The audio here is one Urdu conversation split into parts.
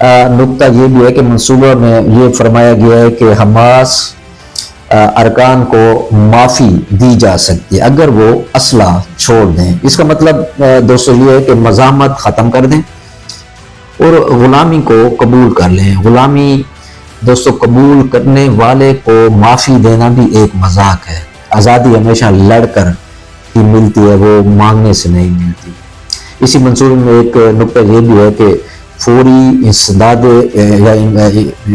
نقطہ یہ بھی ہے کہ منصوبہ میں یہ فرمایا گیا ہے کہ حماس ارکان کو معافی دی جا سکتی ہے اگر وہ اسلحہ چھوڑ دیں. اس کا مطلب دوستو یہ ہے کہ مزاحمت ختم کر دیں اور غلامی کو قبول کر لیں. غلامی دوستو قبول کرنے والے کو معافی دینا بھی ایک مذاق ہے. آزادی ہمیشہ لڑ کر ہی ملتی ہے، وہ مانگنے سے نہیں ملتی. اسی منصوبے میں ایک نقطہ یہ بھی ہے کہ فوری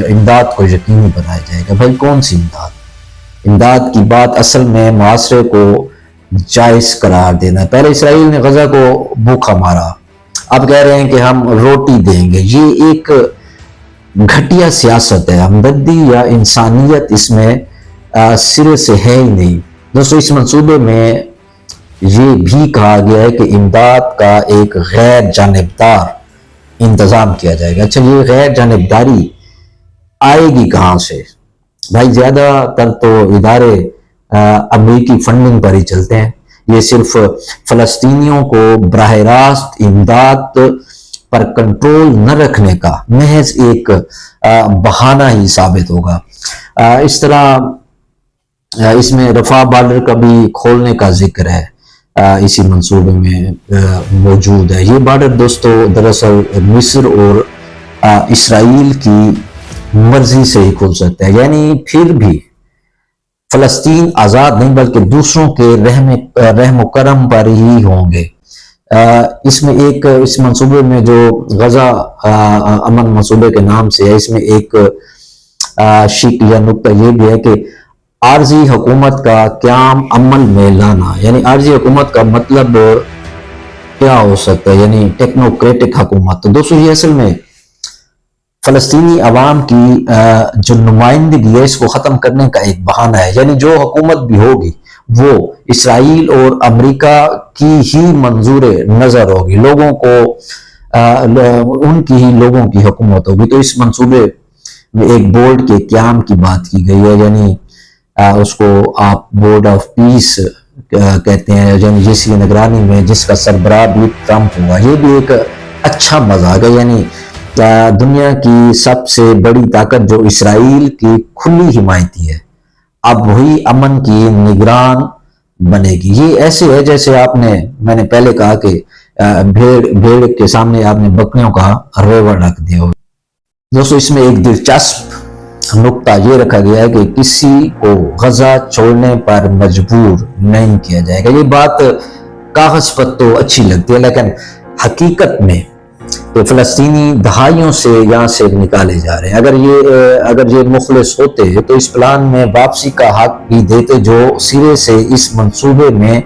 امداد کو یقینی بنایا جائے گا. بھائی کون سی امداد کی بات اصل میں معاشرے کو جائز قرار دینا. پہلے اسرائیل نے غزہ کو بھوکا مارا، اب کہہ رہے ہیں کہ ہم روٹی دیں گے. یہ ایک گھٹیا سیاست ہے. ہمدردی یا انسانیت اس میں سرے سے ہے ہی نہیں. دوستو اس منصوبے میں یہ بھی کہا گیا ہے کہ امداد کا ایک غیر جانبدار انتظام کیا جائے گا. اچھا یہ غیر جانبداری آئے گی کہاں سے؟ بھائی زیادہ تر تو ادارے امریکی فنڈنگ پر ہی چلتے ہیں. یہ صرف فلسطینیوں کو براہ راست امداد پر کنٹرول نہ رکھنے کا محض ایک بہانہ ہی ثابت ہوگا. اس طرح اس میں رفح بارڈر کا بھی کھولنے کا ذکر ہے، اسی منصوبے میں موجود ہے. یہ بارڈر دوستو دراصل مصر اور اسرائیل کی مرضی سے ہی کھل سکتا ہے. یعنی پھر بھی فلسطین آزاد نہیں بلکہ دوسروں کے رحم و کرم پر ہی ہوں گے. اس منصوبے میں جو غزہ امن منصوبے کے نام سے ہے، اس میں ایک شک یا نقطہ یہ بھی ہے کہ عارضی حکومت کا قیام عمل میں لانا. یعنی عارضی حکومت کا مطلب کیا ہو سکتا ہے؟ یعنی ٹیکنوکریٹک حکومت. تو دوستو یہ اصل میں فلسطینی عوام کی جو نمائندگی ہے اس کو ختم کرنے کا ایک بہانہ ہے. یعنی جو حکومت بھی ہوگی وہ اسرائیل اور امریکہ کی ہی منظور نظر ہوگی، لوگوں کو ان کی ہی لوگوں کی حکومت ہوگی. تو اس منصوبے میں ایک بورڈ کے قیام کی بات کی گئی ہے. یعنی اس کو آپ بورڈ آف پیس کہتے ہیں، یعنی جس کی نگرانی میں جس کا سربراہ بھی ٹرمپ ہوا. یہ بھی ایک اچھا مذاق ہے. یعنی دنیا کی سب سے بڑی طاقت جو اسرائیل کی کھلی حمایتی ہے اب وہی امن کی نگران بنے گی. یہ ایسے ہے جیسے میں نے پہلے کہا کہ بھیڑ کے سامنے آپ نے بکریوں کا ریوڑ رکھ دیا ہو. دوستو اس میں ایک دلچسپ نقطہ یہ رکھا گیا ہے کہ کسی کو غزہ چھوڑنے پر مجبور نہیں کیا جائے گا. یہ بات کاغذ پر تو اچھی لگتی ہے لیکن حقیقت میں کہ فلسطینی دہائیوں سے یہاں سے نکالے جا رہے ہیں. اگر یہ مخلص ہوتے تو اس پلان میں واپسی کا حق بھی دیتے جو سرے سے اس منصوبے میں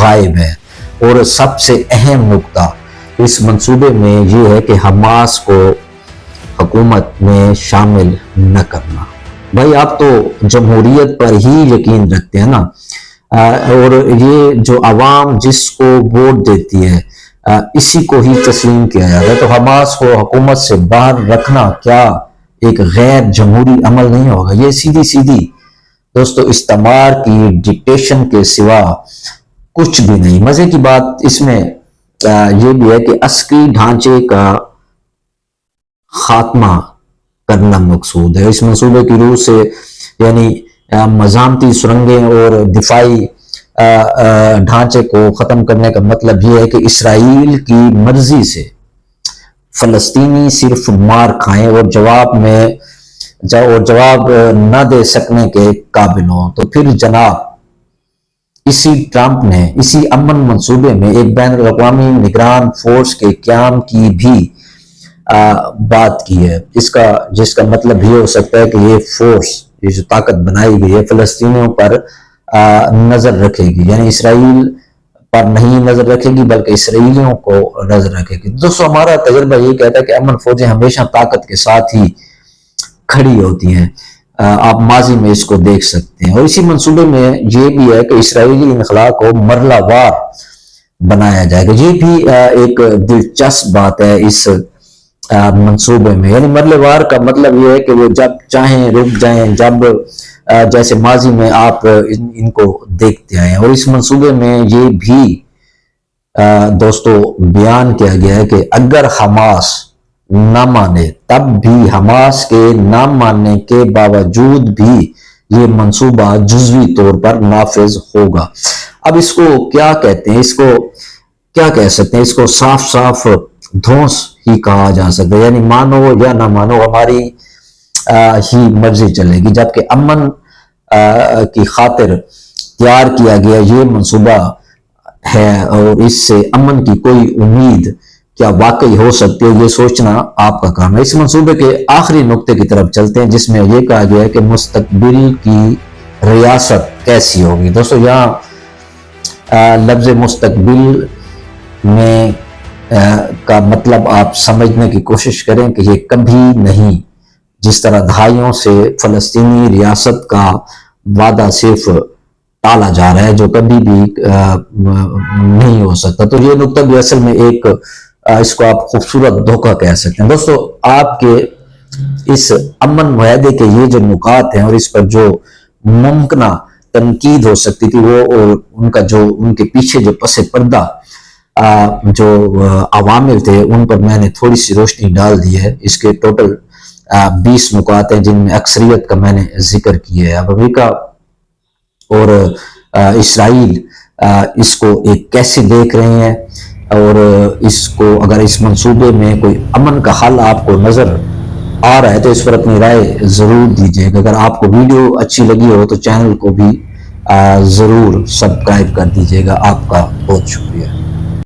غائب ہے. اور سب سے اہم نقطہ اس منصوبے میں یہ ہے کہ حماس کو حکومت میں شامل نہ کرنا. بھائی آپ تو جمہوریت پر ہی یقین رکھتے ہیں نا، اور یہ جو عوام جس کو ووٹ دیتی ہے اسی کو ہی تسلیم کیا جاتا ہے. تو حماس کو حکومت سے باہر رکھنا کیا ایک غیر جمہوری عمل نہیں ہوگا؟ یہ سیدھی دوستو استعمار کی ڈکٹیشن کے سوا کچھ بھی نہیں. مزے کی بات اس میں یہ بھی ہے کہ عسکری ڈھانچے کا خاتمہ کرنا مقصود ہے. اس منصوبے کی روح سے یعنی مزاحمتی سرنگیں اور دفاعی ڈھانچے کو ختم کرنے کا مطلب یہ ہے کہ اسرائیل کی مرضی سے فلسطینی صرف مار کھائیں اور جواب نہ دے سکنے کے قابل ہوں. تو پھر جناب اسی ٹرمپ نے اسی امن منصوبے میں ایک بین الاقوامی نگران فورس کے قیام کی بھی بات کی ہے. جس کا مطلب یہ ہو سکتا ہے کہ یہ فورس، یہ جو طاقت بنائی گئی ہے فلسطینیوں پر نظر رکھے گی. یعنی اسرائیل پر نہیں نظر رکھے گی بلکہ اسرائیلیوں کو نظر رکھے گی. دوستو ہمارا تجربہ یہ کہتا ہے کہ امن فوجیں ہمیشہ طاقت کے ساتھ ہی کھڑی ہوتی ہیں. آپ ماضی میں اس کو دیکھ سکتے ہیں. اور اسی منصوبے میں یہ بھی ہے کہ اسرائیلی انخلا کو مرلہ وار بنایا جائے گا. یہ بھی ایک دلچسپ بات ہے اس منصوبے میں. یعنی مرلہ وار کا مطلب یہ ہے کہ وہ جب چاہیں رک جائیں، جب جیسے ماضی میں آپ ان کو دیکھتے آئے ہیں. اور اس منصوبے میں یہ بھی دوستو بیان کیا گیا ہے کہ اگر حماس نہ مانے، تب بھی حماس کے نہ ماننے کے باوجود بھی یہ منصوبہ جزوی طور پر نافذ ہوگا۔ اب اس کو کیا کہتے ہیں، اس کو کیا کہہ سکتے ہیں، اس کو صاف صاف دھونس ہی کہا جا سکتا ہے، یعنی مانو یا نہ مانو ہماری ہی مرضی چلے گی، جبکہ امن کی خاطر تیار کیا گیا یہ منصوبہ ہے اور اس سے امن کی کوئی امید کیا واقعی ہو سکتی ہے، یہ سوچنا آپ کا کام ہے۔ اس منصوبے کے آخری نقطے کی طرف چلتے ہیں جس میں یہ کہا گیا ہے کہ مستقبل کی ریاست کیسی ہوگی۔ دوستو یہاں لفظ مستقبل میں کا مطلب آپ سمجھنے کی کوشش کریں کہ یہ کبھی نہیں، جس طرح دہائیوں سے فلسطینی ریاست کا وعدہ صرف ٹالا جا رہا ہے جو کبھی بھی نہیں ہو سکتا۔ تو یہ نقطہ بھی اصل میں ایک اس کو آپ خوبصورت دھوکہ کہہ سکتے ہیں۔ دوستو آپ کے اس امن معاہدے کے یہ جو نکات ہیں اور اس پر جو ممکنہ تنقید ہو سکتی تھی وہ اور ان کا جو ان کے پیچھے جو پس پردہ جو عوامل تھے ان پر میں نے تھوڑی سی روشنی ڈال دی ہے۔ اس کے ٹوٹل 20 نکات ہیں جن میں اکثریت کا میں نے ذکر کیا ہے۔ اب امریکہ اور اسرائیل اس کو ایک کیسے دیکھ رہے ہیں اور اس کو اگر اس منصوبے میں کوئی امن کا حل آپ کو نظر آ رہا ہے تو اس پر اپنی رائے ضرور دیجیے گا۔ اگر آپ کو ویڈیو اچھی لگی ہو تو چینل کو بھی ضرور سبسکرائب کر دیجیے گا۔ آپ کا بہت شکریہ۔